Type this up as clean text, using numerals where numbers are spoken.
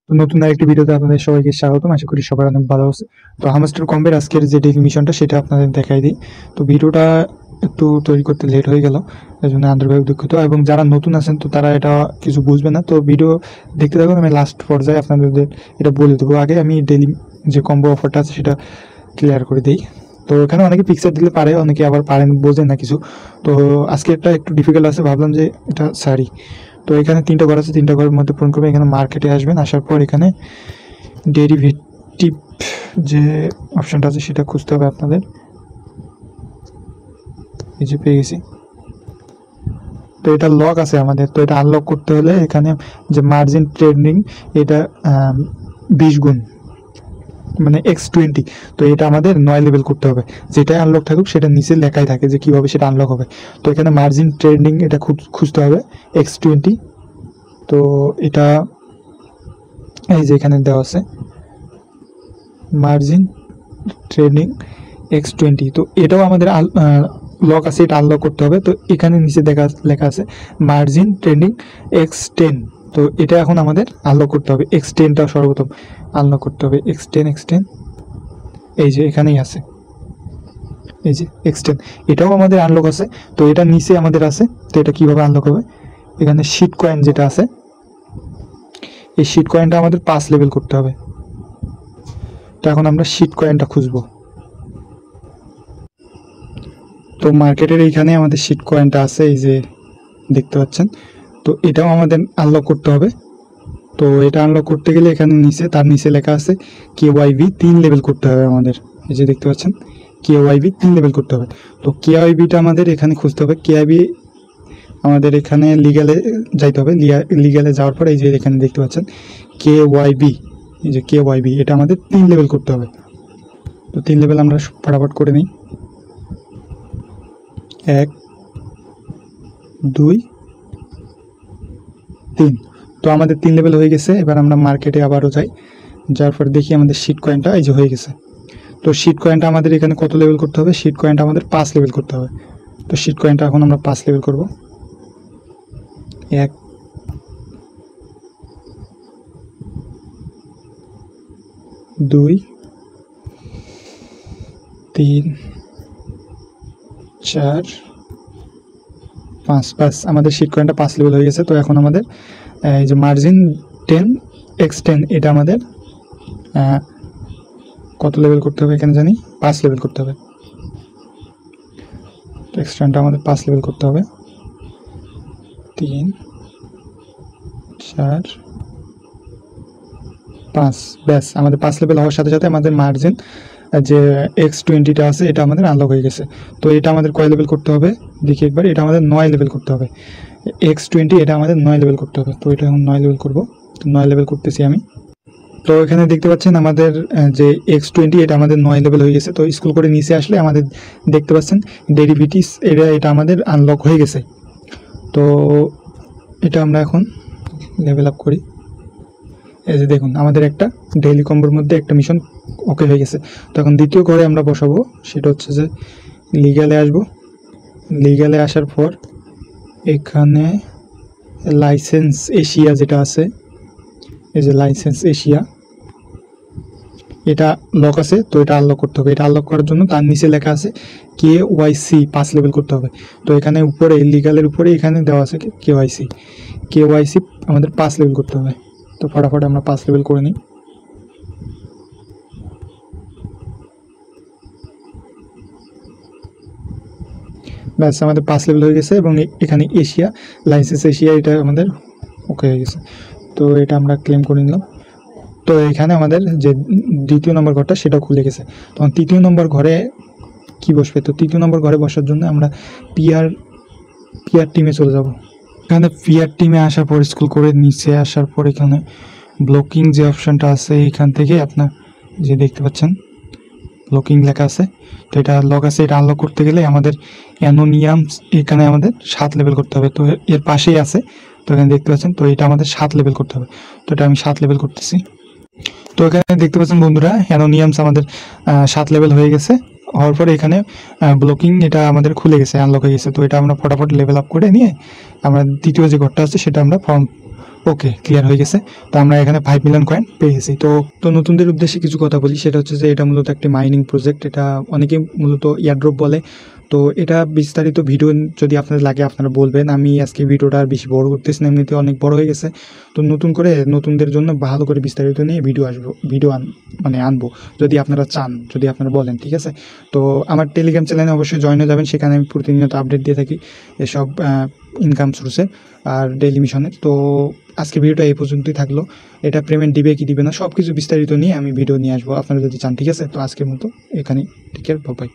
তো নতুন আরেকটি ভিডিওতে আপনাদের সবাইকে স্বাগতম। আশা করি সবাই অনেক ভালো আছে। তো হামস্টার কম্বের আজকের যে ডেইলি মিশনটা সেটা আপনাদের দেখাই দিই। তো ভিডিওটা একটু তৈরি করতে লেট হয়ে গেল, এই জন্য আন্তরিকভাবে দুঃখিত। এবং যারা নতুন আছেন তো তারা এটা কিছু বুঝবে না, তো ভিডিও দেখতে থাকুন। আমি লাস্ট পর্যায়ে আপনাদের এটা বলে দেবো। আগে আমি ডেইলি যে কম্বো অফারটা আছে সেটা ক্লিয়ার করে দিই। তো এখানে অনেকে পিকচার দিলে পারে, অনেকে আবার পারেন, বোঝেন না কিছু। তো আজকে এটা একটু ডিফিকাল্ট আছে, ভাবলাম যে এটা সারি। তো এখানে 3টা ঘর আছে, 3টা ঘরের মধ্যে পূরণ করবে। এখানে মার্কেটে আসবেন, আসার পর এখানে ডেরিভেটিভ যে অপশনটা আছে সেটা খুঁজতে হবে আপনাদের। এই যে পেয়ে গেছি। তো এটা লক আছে আমাদের, তো এটা আনলক করতে হলে এখানে যে মার্জিন ট্রেডিং এটা 20 গুণ মানে X20, তো এটা আমাদের 9 লেভেল করতে হবে। যেটাই আনলক থাকুক সেটা নিচে লেখাই থাকে যে কিভাবে সেটা আনলক হবে। তো এখানে মার্জিন ট্রেডিং এটা খুঁজতে হবে X20। তো এটা এই যে এখানে দেওয়া আছে মার্জিন ট্রেডিং X20। তো এটাও আমাদের লক আছে, এটা আনলক করতে হবে। তো এখানে নিচে লেখা আছে মার্জিন ট্রেডিং X10। তো এটা এখন আমাদের আনলক করতে হবে। X10টা সর্বপ্রথম আনলক করতে হবে। X10 এই যে এখানেই আছে, এই যে X10 এটাও আমাদের আনলক আছে। তো এটা নিচে আমাদের আছে। তো এটা কিভাবে আনলক হবে, এখানে শিট কয়েন যেটা আছে, এই শিট কয়েনটা আমাদের 5 লেভেল করতে হবে। তো এখন আমরা শিট কয়েনটা খুঁজবো। তো মার্কেটের এইখানে আমাদের শিট কয়েনটা আছে, এই যে দেখতে পাচ্ছেন। তো এটাও আমাদের আনলক করতে হবে। তো এটা আনলক করতে গেলে এখানে নিচে তার নিচে লেখা আছে KYB 3 লেভেল করতে হবে আমাদের। এই যে দেখতে পাচ্ছেন KYB 3 লেভেল করতে হবে। তো KYBটা আমাদের এখানে খুঁজতে হবে। KYB আমাদের এখানে লিগ্যালে যাইতে হবে। লিগ্যালে যাওয়ার পর এই যে এখানে দেখতে পাচ্ছেন KYB, এই যে KYB এটা আমাদের 3 লেভেল করতে হবে। তো 3 লেভেল আমরা ফটাফট করে নিই। 1 2 3। তো আমাদের 3 লেভেল হয়ে গেছে। এবার আমরা মার্কেটে আবারও যাই, যার পর দেখি আমাদের শিট কয়েনটা এই যে হয়ে গেছে। তো শিট কয়েনটা আমাদের এখানে কত লেভেল করতে হবে, শিট কয়েনটা আমাদের 5 লেভেল করতে হবে। তো শিট কয়েনটা এখন আমরা 5 লেভেল করব। 1 2 3 4 5। বাস আমাদের শিট কয়েনটা 5 লেভেল হয়ে গেছে। তো এখন আমাদের এই যে মার্জিন 10 X10 এটা আমাদের কত লেভেল করতে হবে এখানে জানি, 5 লেভেল করতে হবে। X10টা আমাদের 5 লেভেল করতে হবে। 3 4 5। ব্যাস আমাদের 5 লেভেল হওয়ার সাথে সাথে আমাদের মার্জিন যে X20টা আছে এটা আমাদের আনলক হয়ে গেছে। তো এটা আমাদের কয় লেভেল করতে হবে দেখি একবার। এটা আমাদের 9 লেভেল করতে হবে। X20 এটা আমাদের 9 লেভেল করতে হবে। তো এটা এখন 9 লেভেল করব। তো 9 লেভেল করতেছি আমি। তো এখানে দেখতে পাচ্ছেন আমাদের যে X20 এটা আমাদের 9 লেভেল হয়ে গেছে। তো স্কুল করে নিচে আসলে আমাদের দেখতে পাচ্ছেন ডেরিভেটিভস এটা আমাদের আনলক হয়ে গেছে। তো এটা আমরা এখন লেভেল আপ করি। এই যে দেখুন আমাদের একটা ডেইলি কম্বোর মধ্যে একটা মিশন ওকে হয়ে গেছে। তো এখন দ্বিতীয় ঘরে আমরা বসাবো, সেটা হচ্ছে যে লিগ্যালে আসব। লিগ্যালে আসার পর এখানে লাইসেন্স এশিয়া যেটা আছে, এই যে লাইসেন্স এশিয়া এটা লক আছে। তো এটা আনলক করতে হবে। এটা আনলক করার জন্য তার নিচে লেখা আছে KYC 5 লেভেল করতে হবে। তো এখানে উপরে লিগ্যালের উপরে এখানে দেওয়া আছে KYC আমাদের 5 লেভেল করতে হবে। তো ফটাফট আমরা 5 লেভেল করে নিই। ব্যাস আমাদের 5 লেভেল হয়ে গেছে। এবং এখানে এশিয়া লাইসেন্স এশিয়া এটা আমাদের ওকে হয়ে গেছে। তো এটা আমরা ক্লেম করে নিলাম। তো এখানে আমাদের যে দ্বিতীয় নম্বর ঘরটা সেটাও খুলে গেছে। তখন তৃতীয় নম্বর ঘরে কি বসবে, তো তৃতীয় নম্বর ঘরে বসার জন্য আমরা পিআর টিমে চলে যাব। এখানে পিআর টিমে আসার পর স্কুল করে নিচে আসার পর এখানে ব্লকিং যে অপশানটা আছে এখান থেকে আপনার যে দেখতে পাচ্ছেন ব্লকিং লেখা আছে। তো এটা লক আছে। এটা আনলক করতে গেলে আমাদের অ্যানোনিয়ামস এখানে আমাদের 7 লেভেল করতে হবে। তো এর পাশেই আছে, তো এখানে দেখতে পাচ্ছেন। তো এটা আমাদের 7 লেভেল করতে হবে। তো এটা আমি 7 লেভেল করতেছি। তো এখানে দেখতে পাচ্ছেন বন্ধুরা অ্যানোনিয়ামস আমাদের 7 লেভেল হয়ে গেছে। হওয়ার পরে এখানে ব্লকিং এটা আমাদের খুলে গেছে, আনলক হয়ে গেছে। তো এটা আমরা ফটাফট লেভেল আপ করে নিয়ে আমরা দ্বিতীয় যে ঘরটা আছে সেটা আমরা ওকে, ক্লিয়ার হয়ে গেছে। তো আমরা এখানে 5 মিলিয়ন কয়েন পেয়ে গেছি। তো নতুনদের উদ্দেশ্যে কিছু কথা বলি, সেটা হচ্ছে যে এটা মূলত একটি মাইনিং প্রজেক্ট। এটা অনেকে মূলত এয়ারড্রপ বলে। তো এটা বিস্তারিত ভিডিও যদি আপনাদের লাগে আপনারা বলবেন। আমি আজকে ভিডিওটা আর বেশি বড় করতেছি না, এমনিতে অনেক বড় হয়ে গেছে। তো নতুন করে নতুনদের জন্য ভালো করে বিস্তারিত নিয়ে ভিডিও আনবো, যদি আপনারা চান, যদি আপনারা বলেন, ঠিক আছে। তো আমার টেলিগ্রাম চ্যানেলে অবশ্যই জয়েন হয়ে যাবেন, সেখানে আমি প্রতিনিয়ত আপডেট দিয়ে থাকি এসব ইনকাম সোর্সের আর ডেইলি মিশনের। তো আজকে ভিডিওটা এই পর্যন্তই থাকলো। এটা পেমেন্ট দিবে কি দিবে না সব কিছু বিস্তারিত নিয়ে আমি ভিডিও নিয়ে আসবো আপনারা যদি চান, ঠিক আছে। তো আজকের মতো এখানেই, টেক কেয়ার, বাই বাই।